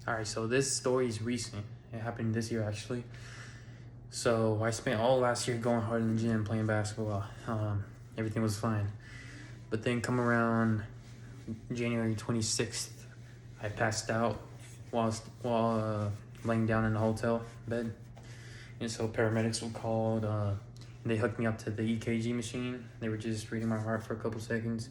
All right, so this story is recent. It happened this year actually. So I spent all last year going hard in the gym playing basketball. Everything was fine, but then come around January 26th, I passed out while laying down in the hotel bed, and so paramedics were called. They hooked me up to the EKG machine. They were just reading my heart for a couple seconds.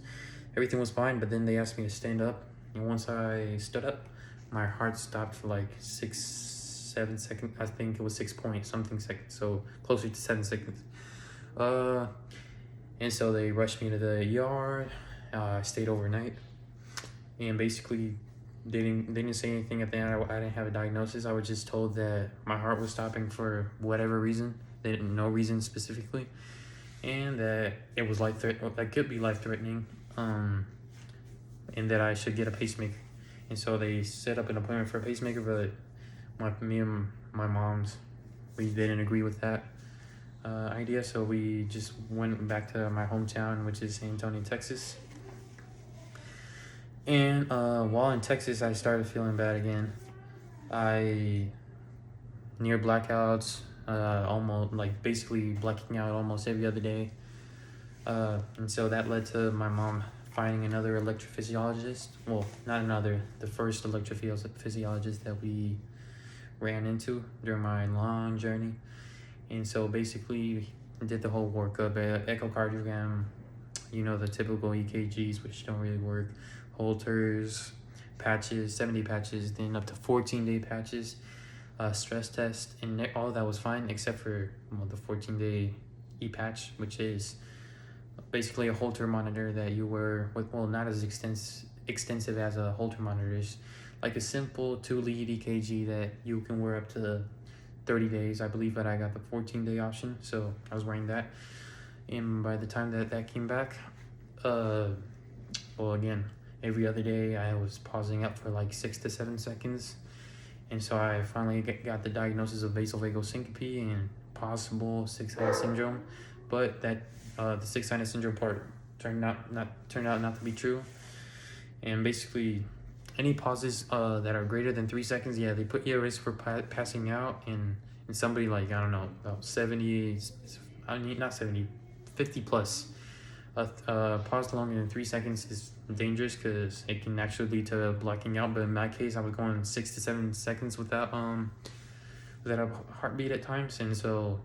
Everything was fine, but then they asked me to stand up, and once I stood up, my heart stopped for like 7 seconds. I think it was 6 point something seconds, so closer to 7 seconds. And so they rushed me to the ER. I stayed overnight, and basically they didn't say anything at the end. I didn't have a diagnosis. I was just told that my heart was stopping for whatever reason. They didn't know reason specifically, and that it was that could be life threatening. And that I should get a pacemaker. And so they set up an appointment for a pacemaker, but me and my mom's, we didn't agree with that idea. So we just went back to my hometown, which is San Antonio, Texas. And while in Texas, I started feeling bad again. Near blackouts, almost like basically blacking out almost every other day. And so that led to my mom finding another electrophysiologist. Well, not another, the first electrophysiologist that we ran into during my long journey. And so basically did the whole workup, echocardiogram, the typical EKGs, which don't really work, Holters, patches, 7-day patches, then up to 14-day patches, stress test, and all of that was fine except for the 14-day e-patch, which is basically a Holter monitor that you wear with, not as extensive as a Holter monitor. It's like a simple 2-lead EKG that you can wear up to 30 days. I believe that I got the 14-day option, so I was wearing that. And by the time that came back, again, every other day I was pausing up for like 6 to 7 seconds. And so I finally got the diagnosis of vasovagal syncope and possible six-sided syndrome. But that the six-sided syndrome part turned out not to be true. And basically, any pauses that are greater than 3 seconds, they put you at risk for passing out. And somebody like, I don't know, about 70, not 70, 50 plus, pause longer than 3 seconds is dangerous because it can actually lead to blacking out. But in my case, I was going 6 to 7 seconds without a heartbeat at times, and so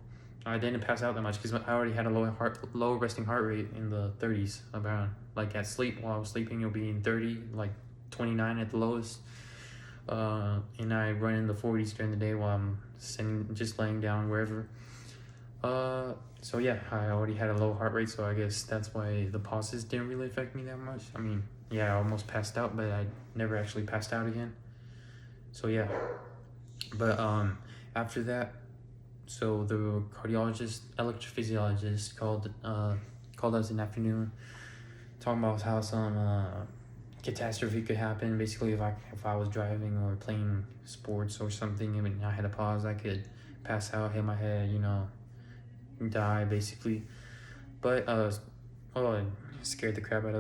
I didn't pass out that much because I already had a low resting heart rate in the 30s. Around like at sleep, while I was sleeping, it'll be in 30, like 29 at the lowest. And I run in the 40s during the day while I'm just laying down wherever. So yeah, I already had a low heart rate, so I guess that's why the pauses didn't really affect me that much. I mean, I almost passed out, but I never actually passed out again. So yeah, but after that, so the electrophysiologist called us in the afternoon, talking about how some catastrophe could happen. Basically, if I was driving or playing sports or something, and I had to pause, I could pass out, hit my head, die basically. But it scared the crap out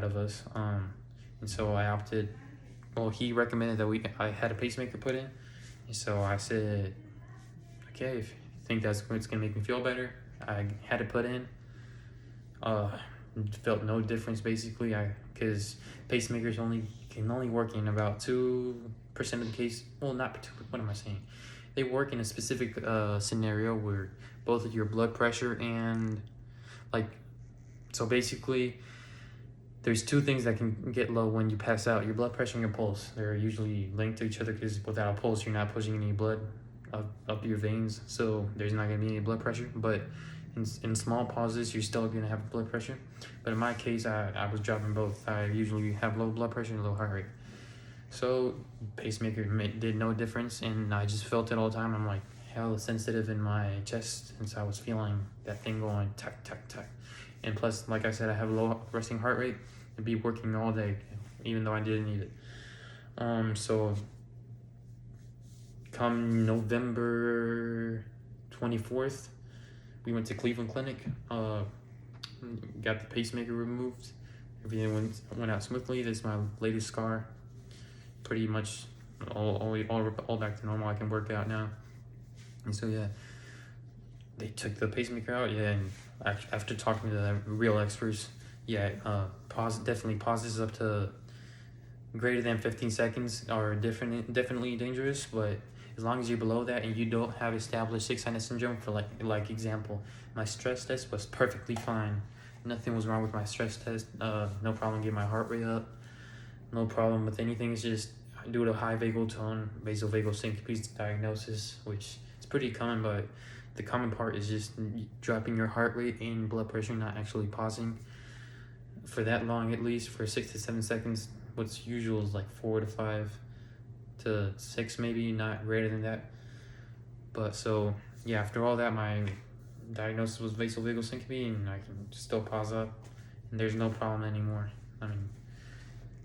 of us. And so I opted. Well, he recommended that I had a pacemaker put in, and so I said, okay, if you think that's what's gonna make me feel better, I had it put in. Felt no difference basically. Because pacemakers can only work in about 2% of the case. Well, not 2. What am I saying? They work in a specific scenario where both of your blood pressure and so basically there's 2 things that can get low when you pass out: your blood pressure and your pulse. They're usually linked to each other because without a pulse, you're not pushing any blood up your veins, so there's not going to be any blood pressure. But in small pauses, you're still going to have blood pressure. But in my case, I was dropping both. I usually have low blood pressure and low heart rate. So pacemaker did no difference, and I just felt it all the time. I'm like hella sensitive in my chest, and so I was feeling that thing going tuck, tuck, tuck. And plus, like I said, I have a low resting heart rate. I'd be working all day, even though I didn't need it. So come November 24th, we went to Cleveland Clinic, got the pacemaker removed. Everything went out smoothly. This is my latest scar. Pretty much all back to normal. I can work out now. And so yeah, they took the pacemaker out. Yeah, and after talking to the real experts, yeah, definitely pauses up to greater than 15 seconds are definitely dangerous, but as long as you're below that and you don't have established six-sided syndrome, for like example, my stress test was perfectly fine. Nothing was wrong with my stress test. No problem getting my heart rate up. No problem with anything. It's just due to high vagal tone, vasovagal syncope diagnosis, which is pretty common, but the common part is just dropping your heart rate and blood pressure, not actually pausing for that long, at least for 6 to 7 seconds. What's usual is like 4 to 5 to 6, maybe, not greater than that. But so yeah, after all that, my diagnosis was vasovagal syncope, and I can still pause up, and there's no problem anymore. I mean,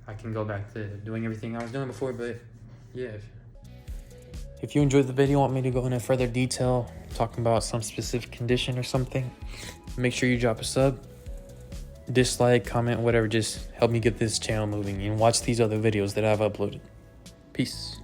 I can go back to doing everything I was doing before, but yeah. If you enjoyed the video, want me to go into further detail, talking about some specific condition or something, make sure you drop a sub, dislike, comment, whatever. Just help me get this channel moving and watch these other videos that I've uploaded. Peace.